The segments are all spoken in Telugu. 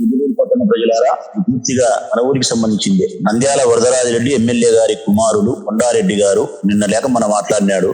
ముదుగూరు పట్టణ ప్రజలారా, పూర్తిగా మన ఊరికి సంబంధించింది. నంద్యాల వరదరాజిరెడ్డి ఎమ్మెల్యే గారి కుమారుడు కొండారెడ్డి గారు నిన్న లేక మనం మాట్లాడినారు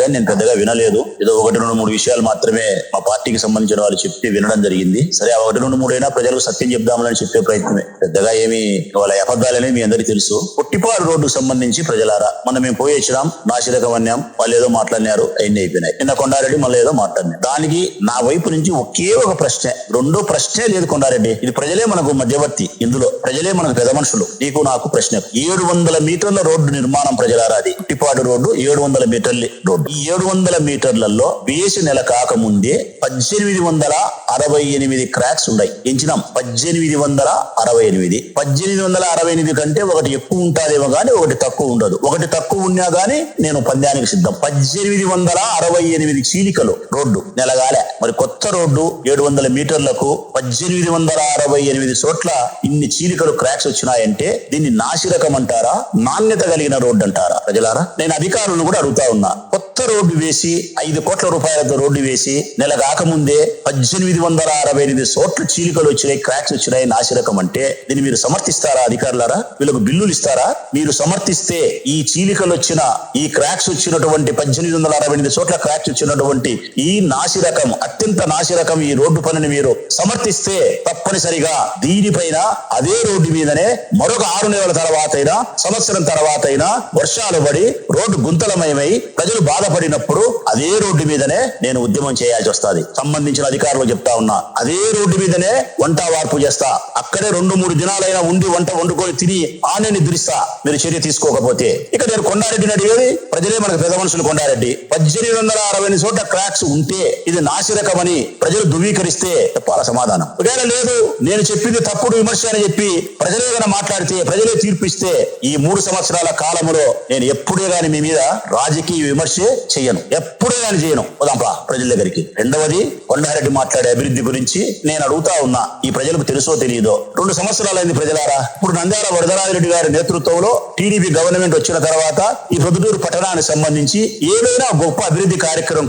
కానీ నేను పెద్దగా వినలేదు. ఏదో 1-2-3 విషయాలు మాత్రమే మా పార్టీకి సంబంధించిన వాళ్ళు చెప్పి వినడం జరిగింది. సరే, ఆ 1-2-3 అయినా ప్రజలకు సత్యం చెప్దామని చెప్పే ప్రయత్నమే. పెద్దగా ఏమి వాళ్ళ అబద్ధాలని మీ అందరికీ తెలుసు. పొట్టిపాడు రోడ్డుకు సంబంధించి ప్రజలారా, మనం పోయి వచ్చినాం, నాశరకం అన్నాం, వాళ్ళు ఏదో మాట్లాడినారు, అన్ని అయిపోయినాయి. నిన్న కొండారెడ్డి మళ్ళీ ఏదో మాట్లాడినారు. దానికి నా వైపు నుంచి ఒకే ఒక ప్రశ్నే, రెండో ప్రశ్నే లేదు కొండారెడ్డి. ఇది ప్రజలే మనకు మధ్యవర్తి, ఇందులో ప్రజలే మనకు పెద్ద మనుషులు. నీకు నాకు ప్రశ్న, 700 మీటర్ల రోడ్డు నిర్మాణం ప్రజలారా. అది పుట్టిపాడు రోడ్డు 700 మీటర్ల రోడ్డు. ఈ 700 మీటర్లలో వేసి నెల కాకముందే 1868 క్రాక్స్ ఉన్నాయి. ఎంచినాం 1868. 1868 కంటే ఒకటి ఎక్కువ ఉంటాదేమో గానీ ఒకటి తక్కువ ఉండదు. ఒకటి తక్కువ ఉన్నా గానీ నేను పంద్యానికి సిద్ధం. 1868 చీలికలు రోడ్డు నెలగాలే. మరి కొత్త రోడ్డు 700 మీటర్లకు 1868 చోట్ల ఇన్ని చీలికలు క్రాక్స్ వచ్చినాయంటే దీన్ని నాసిరకం అంటారా, నాణ్యత కలిగిన రోడ్డు అంటారా? ప్రజలారా, నేను అధికారులను కూడా అడుగుతా ఉన్నా. కొత్త రోడ్డు వేసి 5 కోట్ల రూపాయలతో రోడ్డు వేసి నెల కాకముందే 1868 చోట్ల చీలికలు వచ్చినాయి, క్రాక్స్ వచ్చినాయి, నాసిరకం అంటే దీన్ని మీరు సమర్థిస్తారా? అధికారులారా, వీళ్ళకు బిల్లులు ఇస్తారా? మీరు సమర్థిస్తే ఈ చీలికలు వచ్చిన, ఈ క్రాక్స్ వచ్చినటువంటి 1868 చోట్ల క్రాక్స్ వచ్చినటువంటి ఈ నాసిరకం, అత్యంత నాసిరకం ఈ రోడ్డు పనిని మీరు సమర్థిస్తే తప్పనిసరిగా దీనిపైన అదే రోడ్డు మీదనే మరొక 6 నెలల తర్వాత అయినా, సంవత్సరం తర్వాత అయినా వర్షాలు పడి రోడ్డు గుంతలమయమై ప్రజలు బాధపడినప్పుడు అదే రోడ్డు మీదనే నేను ఉద్యమం చేయాల్సి వస్తుంది. సంబంధించిన అధికారులు చెప్తా ఉన్నా, అదే రోడ్డు మీదనే వంట వార్పు చేస్తా. అక్కడే 2-3 దినాలైనా ఉండి వంట వండుకొని తిని ఆనే నిద్రిస్తా, మీరు చర్య తీసుకోకపోతే. ఇక నేను కొండారెడ్డిని అడిగేది, ప్రజలే మనకు పెద్ద మనుషులు. కొండారెడ్డి 1860 చోట్ల క్రాక్స్ ఉంటే ఇది నాసిరకమని ప్రజలు ధృవీకరిస్తే చెప్పాల సమాధానం. ఒకవేళ లేదు, నేను చెప్పింది తప్పుడు విమర్శ అని చెప్పి ప్రజలే గాని మాట్లాడితే, ప్రజలే తీర్పిస్తే ఈ 3 సంవత్సరాల కాలంలో నేను ఎప్పుడే గాని మీ మీద రాజకీయ విమర్శ చెయ్యను, ఎప్పుడే గాని చేయను. పోదాంపా ప్రజల దగ్గరికి. రెండవది, కొండారెడ్డి మాట్లాడే అభివృద్ధి గురించి నేను అడుగుతా ఉన్నా. ఈ ప్రజలకు తెలుసో తెలియదో, 2 సంవత్సరాలైంది ప్రజలారా. ఇప్పుడు నంద్యాల వరదరాజిరెడ్డి గారి నేతృత్వంలో టీడీపీ గవర్నమెంట్ వచ్చిన తర్వాత ఈ ప్రొద్దుటూరు పట్టణానికి సంబంధించి ఏదైనా గొప్ప అభివృద్ధి కార్యక్రమం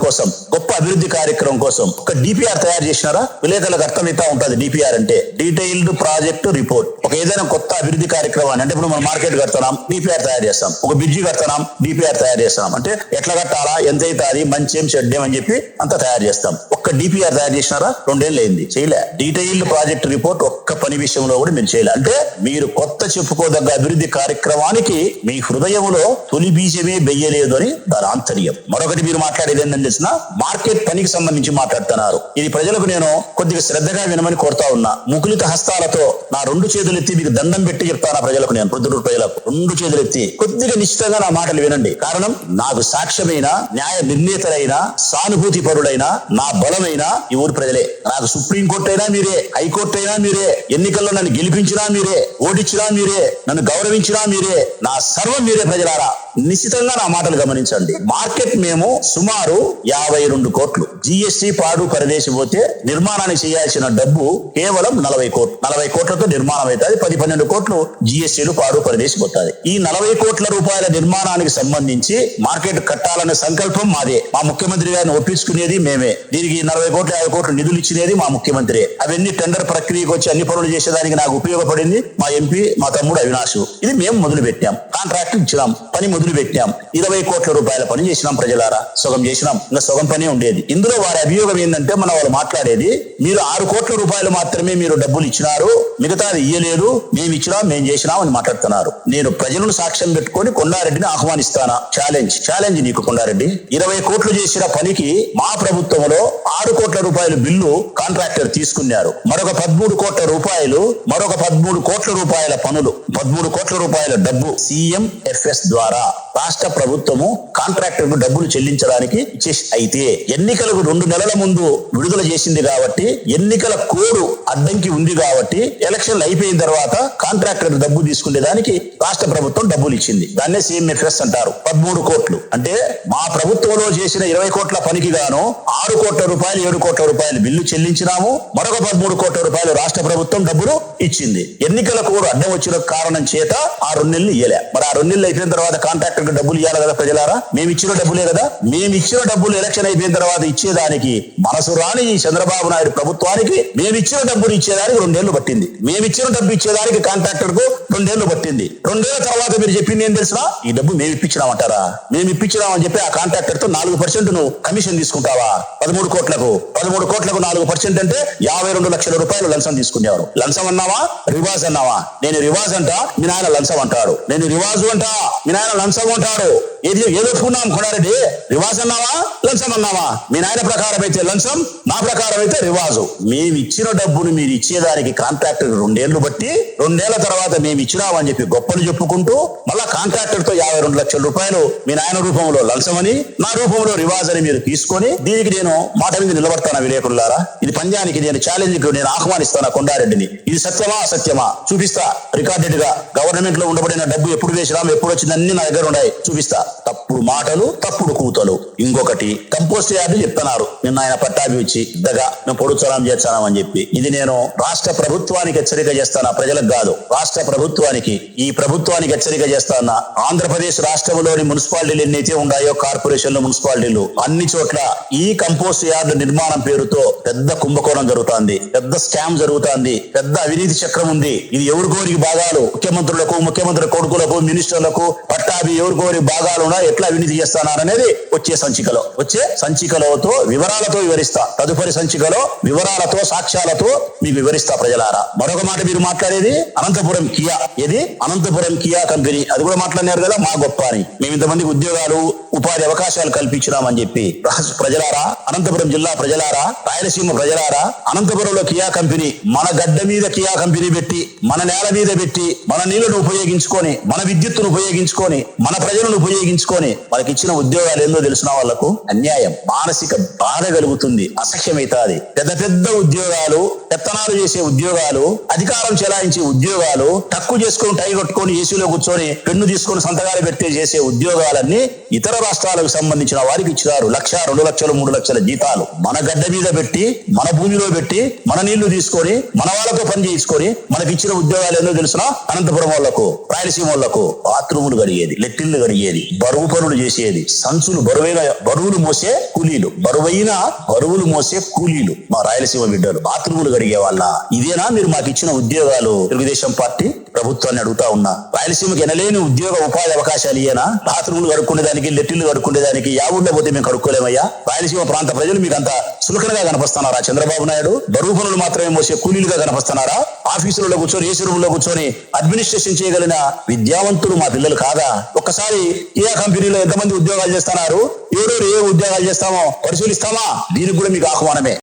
కోసం ఒక డిపిఆర్ తయారు చేసినారా? విలేకరులకు అర్థమైతా ఉంటది. డిపిఆర్ అంటే డీటెయిల్డ్ ప్రాజెక్ట్ రిపోర్ట్. ఒక ఏదైనా కొత్త అభివృద్ధి కార్యక్రమాన్ని, అంటే ఇప్పుడు మనం మార్కెట్ కడతాం, డిపిఆర్ తయారు చేస్తాం. ఒక బ్రిడ్జి కడతాం, డిపిఆర్ తయారు చేస్తాం. అంటే ఎట్లా కట్టాలా, ఎంత అవుతుంది, మంచేం చెడ్డేం అని చెప్పి అంతా తయారు చేస్తాం. ఒక్క డిపిఆర్ తయారు చేసినారా? 2 ఏళ్ళు అయింది, చేయలే. డీటెయిల్డ్ ప్రాజెక్ట్ రిపోర్ట్ ఒక్క పని విషయంలో కూడా మీరు చేయలే. అంటే మీరు కొత్త చెప్పుకోదగ్గ అభివృద్ధి కార్యక్రమానికి మీ హృదయంలో తొలి బీజమే వెయ్యలేదు అని దాని ఆంతర్యం. మరొకటి మీరు మాట్లాడేది ఏంటంటే తెలిసిన, మార్కెట్ పనికి సంబంధించి మాట్లాడుతున్నారు. ఇది ప్రజలకు నేను కొద్దిగా శ్రద్ధగా వినమని కోరుతా ఉన్నా. ముకులిత హస్తాలతో నా 2 చేతులు ఎత్తి మీకు దండం పెట్టి చెప్తాను ప్రజలకు. నేను ప్రొద్దుటూరు ప్రజలకు 2 చేతులు ఎత్తి కొద్దిగా నిశ్చితంగా నా మాటలు వినండి. కారణం, నాకు సాక్ష్యమైన, న్యాయ నిర్ణేతలైన, సానుభూతి పరుడైన, నా బలమైన ఈ ఊరి ప్రజలే. నాకు సుప్రీంకోర్టు అయినా మీరే, హైకోర్టు అయినా మీరే, ఎన్నికల్లో నన్ను గెలిపించినా మీరే, ఓడించినా మీరే, నన్ను గౌరవించినా మీరే, నా సర్వం మీరే. ప్రజలారా, నిశ్చితంగా నా మాటలు గమనించండి. మార్కెట్ మేము సుమారు 52 కోట్లు జిఎస్టీ పాడు పరదేశి పోతే నిర్మాణానికి చేయాల్సిన డబ్బు కేవలం 40 కోట్లు. 40 కోట్లతో నిర్మాణం అవుతుంది. 10-12 కోట్లు జిఎస్టీలు పాడు పరదేశి పోతుంది. ఈ 40 కోట్ల రూపాయల నిర్మాణానికి సంబంధించి మార్కెట్ కట్టాలనే సంకల్పం మాదే. మా ముఖ్యమంత్రి గారిని ఒప్పించుకునేది మేమే. దీనికి 40 కోట్లు 50 కోట్లు నిధులు ఇచ్చినది మా ముఖ్యమంత్రి. అవన్నీ టెండర్ ప్రక్రియకు వచ్చి అన్ని పనులు చేసేదానికి నాకు ఉపయోగపడింది మా ఎంపీ, మా తమ్ముడు అవినాష్. ఇది మేము మొదలు పెట్టాం, కాంట్రాక్ట్ ఇచ్చినాం, పని మొదలు పెట్టాం. 20 కోట్ల రూపాయల పని చేసినాం ప్రజలారా. సగం చేసినాం, ఇంకా సగం పని ఉండేది. ఇందులో వారి అభియోగం ఏంటంటే, మన వాళ్ళు మాట్లాడేది, మీరు 6 కోట్ల రూపాయలు మాత్రమే మీరు డబ్బులు ఇచ్చినారు, మిగతాది ఇయ్యలేదు, మేము ఇచ్చినాం, మేము చేసినాం అని మాట్లాడుతున్నారు. నేను ప్రజలను సాక్ష్యం పెట్టుకొని కొండారెడ్డిని ఆహ్వానిస్తానా? ఛాలెంజ్ నీకు కొండారెడ్డి. 20 కోట్లు చేసిన పనికి మా ప్రభుత్వంలో 6 కోట్ల రూపాయలు బిల్లు కాంట్రాక్టర్ తీసుకున్నారు. మరొక 13 కోట్ల రూపాయలు, మరొక 13 కోట్ల రూపాయల పనులు, 13 కోట్ల రూపాయల డబ్బు CMFS ద్వారా రాష్ట్ర ప్రభుత్వము కాంట్రాక్టర్ కు డబ్బులు చెల్లించడానికి అయితే ఎన్నికలకు 2 నెలల ముందు విడుదల చేసింది కాబట్టి, ఎన్నికల కోడ్ అడ్డంకి ఉంది కాబట్టి, ఎలక్షన్లు అయిపోయిన తర్వాత కాంట్రాక్టర్ డబ్బు తీసుకునే దానికి రాష్ట్ర ప్రభుత్వం డబ్బులు ఇచ్చింది. దాన్నే CMFS అంటారు. 13 కోట్లు అంటే మా ప్రభుత్వంలో చేసిన 20 కోట్ల పనికి గాను 6 కోట్ల రూపాయలు 7 కోట్ల రూపాయలు బిల్లు చెల్లించినాము. మరొక 13 కోట్ల రూపాయలు రాష్ట్ర ప్రభుత్వం డబ్బులు ఇచ్చింది. ఎన్నికల కోడ్ అడ్డం వచ్చిన కారణం చేత ఆ 2 నెలలు ఇయ్యలే. మరి ఆ 2 నెలలు అయిపోయిన తర్వాత కాంట్రాక్టర్ కి డబ్బులు ఇవ్వాలి కదా ప్రజలారా. మేము ఇచ్చిన డబ్బులే కదా. మేము ఇచ్చిన డబ్బులు ఎలక్షన్ అయిపోయిన తర్వాత ఇచ్చేదానికి మనసు రాని ఈ చంద్రబాబు నాయుడు ప్రభుత్వానికి మేము ఇచ్చిన డబ్బులు ఇచ్చేదానికి 2 ఏళ్లు పట్టింది. మేము ఇచ్చిన డబ్బు ఇచ్చేదానికి కాంట్రాక్టర్ కు 2 ఏళ్లు పట్టింది. 2 ఏళ్ల తర్వాత మీరు చెప్పింది ఏం తెలుసా? ఈ డబ్బు మేము ఇప్పించినామంటారా? మేము ఇప్పించినామని చెప్పి ఆ కాంట్రాక్టర్ తో 4% నువ్వు కమిషన్ తీసుకుంటావా? 13 కోట్లకు 4% అంటే 52 లక్షల రూపాయలు లంచం తీసుకునేవారు. లంచం అన్నావా, రివాజ్ అన్నావా? నేను రివాజ్ అంటా, మీ నాయన లంచం అంటాడు. నేను రివాజు అంటా, మీ నాయన లంచం అంటాడు. ఏదొట్టుకున్నాం కొడారెడ్డి? రివాజ్ అన్నావా, లంచం అన్నావా? మీ నాయన ప్రకారం అయితే లంచం, నా ప్రకారం అయితే రివాజు. మేము ఇచ్చిన డబ్బును మీరు ఇచ్చేదానికి కాంట్రాక్టర్ 2 ఏళ్లు బట్టి 2 ఏళ్ల తర్వాత మేము ఇచ్చినామని చెప్పి గొప్పలు చెప్పుకుంటూ మళ్ళా కాంట్రాక్టర్ తో 52 లక్షల రూపాయలు మీ నాయన రూపంలో లంచమని, నా రూపంలో రివాజ్ అని మీరు తీసుకొని దీనికి నేను మాట మీద నిలబడతానా విలేకరులారా? ఇది పంజానికి నేను ఛాలెంజ్ కు నేను ఆహ్వానిస్తాను కొండారెడ్డిని. ఇది సత్యమా అసత్యమా చూపిస్తా. రికార్డెడ్ గా గవర్నమెంట్ లో ఉండబడిన డబ్బు ఎప్పుడు వేసినాం, ఎప్పుడు వచ్చిందన్నీ నా దగ్గర ఉన్నాయి, చూపిస్తా. తప్పుడు మాటలు, తప్పుడు కూతలు. ఇంకొకటి కంపోస్ట్ యార్డు చెప్తున్నారు. నిన్న ఆయన పట్టాభి వచ్చి ఇద్దగా మేము పొడుచలాం చేస్తామని చెప్పి. ఇది నేను రాష్ట్ర ప్రభుత్వానికి హెచ్చరిక చేస్తానా, ప్రజలకు కాదు. రాష్ట్ర ప్రభుత్వానికి, ఈ ప్రభుత్వానికి హెచ్చరిక చేస్తానా. ఆంధ్రప్రదేశ్ రాష్ట్రంలోని మున్సిపాలిటీలు ఎన్నైతే ఉన్నాయో, కార్పొరేషన్లు, మున్సిపాలిటీలు అన్ని చోట్ల ఈ కంపోస్ట్ యార్డు నిర్మాణం పేరుతో పెద్ద కుంభకోణం జరుగుతుంది, పెద్ద స్కామ్ జరుగుతుంది, పెద్ద అవినీతి చక్రం ఉంది. ఇది ఎవరికోరికి భాగాలు, ముఖ్యమంత్రులకు, ముఖ్యమంత్రి కొడుకులకు, మినిస్టర్లకు పట్టాభి ఎవరికోరికి భాగాలు ఉన్నాయి, ఎట్లా అవినీతి చేస్తాననేది వచ్చే సంచికలతో వివరాలతో వివరిస్తా. తదుపరి సంచికలో వివరాలతో, సాక్ష్యాలతో మీకు వివరిస్తా ప్రజలారా. మరొక మాట మీరు మాట్లాడేది అనంతపురం కియా. ఏది? Anantapuram Kia company. అది కూడా మాట్లాడినారు కదా మా గొప్ప అని. మేము ఇంతమందికి ఉద్యోగాలు, ఉపాధి అవకాశాలు కల్పించినామని చెప్పి. ప్రజలారా, అనంతపురం జిల్లా ప్రజలారా, రాయలసీమ ప్రజలారా, అనంతపురంలో కియా కంపెనీ మన గడ్డ మీద కియా కంపెనీ పెట్టి, మన నేల మీద పెట్టి, మన నీళ్లను ఉపయోగించుకొని, మన విద్యుత్తును ఉపయోగించుకొని, మన ప్రజలను ఉపయోగించుకొని మనకి ఇచ్చిన ఉద్యోగాలు ఏందో తెలిసిన వాళ్లకు అన్యాయం, మానసిక బాధ కలుగుతుంది, అసహ్యమైతాది. పెద్ద పెద్ద ఉద్యోగాలు, పెత్తనాలు చేసే ఉద్యోగాలు, అధికారం చెలాయించే ఉద్యోగాలు, తక్కువ చేసుకొని టై కట్టుకొని ఏసీలో కూర్చొని పెన్ను తీసుకొని సంతకాలు పెట్టి చేసే ఉద్యోగాలన్నీ ఇతర రాష్ట్రాలకు సంబంధించిన వారికి ఇచ్చినారు. 1,00,000, 2 లక్షలు, 3 లక్షల జీతాలు మన గడ్డ మీద పెట్టి, మన భూమిలో పెట్టి, మన నీళ్లు తీసుకొని, మన వాళ్ళతో పని చేసుకొని మనకి ఇచ్చిన ఉద్యోగాలు ఏందో తెలిసిన అనంతపురం వాళ్లకు, రాయలసీమ వాళ్లకు బాత్రూములు కడిగేది, లెట్టిన్లు కడిగేది, బరువు పనులు చేసేది, సంచులు బరువులు మోసే కూలీలు, బరువులు మోసే కూలీలు మా రాయలసీమ బిడ్డలు బాత్రూములు కడిగే వాళ్ళ. ఇదేనా మీరు మాకు ఇచ్చిన ఉద్యోగాలు? తెలుగుదేశం పార్టీ ప్రభుత్వాన్ని అడుగుతా ఉన్నా. రాయలసీమకి ఎనలేని ఉద్యోగ ఉపాధి అవకాశాలు ఇయ్యనా? బాత్రూములు కడుక్కునేదానికి, లెట్టిన్లు కడుక్కునేదానికి యా ఊళ్ళో పోతే మేము కడుక్కోలేమయ్యా? రాయలసీమ ప్రాంత ప్రజలు మీకు అంత సులకనగా కనిపిస్తున్నారా? చంద్రబాబు నాయుడు బరువు పనులు మాత్రమే మోసే కూలీలుగా కనిపిస్తున్నారా? ఆఫీసులలో కూర్చొని, ఏసీ రూమ్ లో కూర్చొని అడ్మినిస్ట్రేషన్ చేయగలిగిన విద్యావంతులు మా పిల్లలు కాదా? ఒక్కసారి ఏ కంపెనీలో ఎంతమంది ఉద్యోగాలు చేస్తున్నారు, ఎవరెవరు ఏ ఉద్యోగాలు చేస్తామో పరిశీలిస్తామా? దీనికి కూడా మీకు ఆహ్వానమే.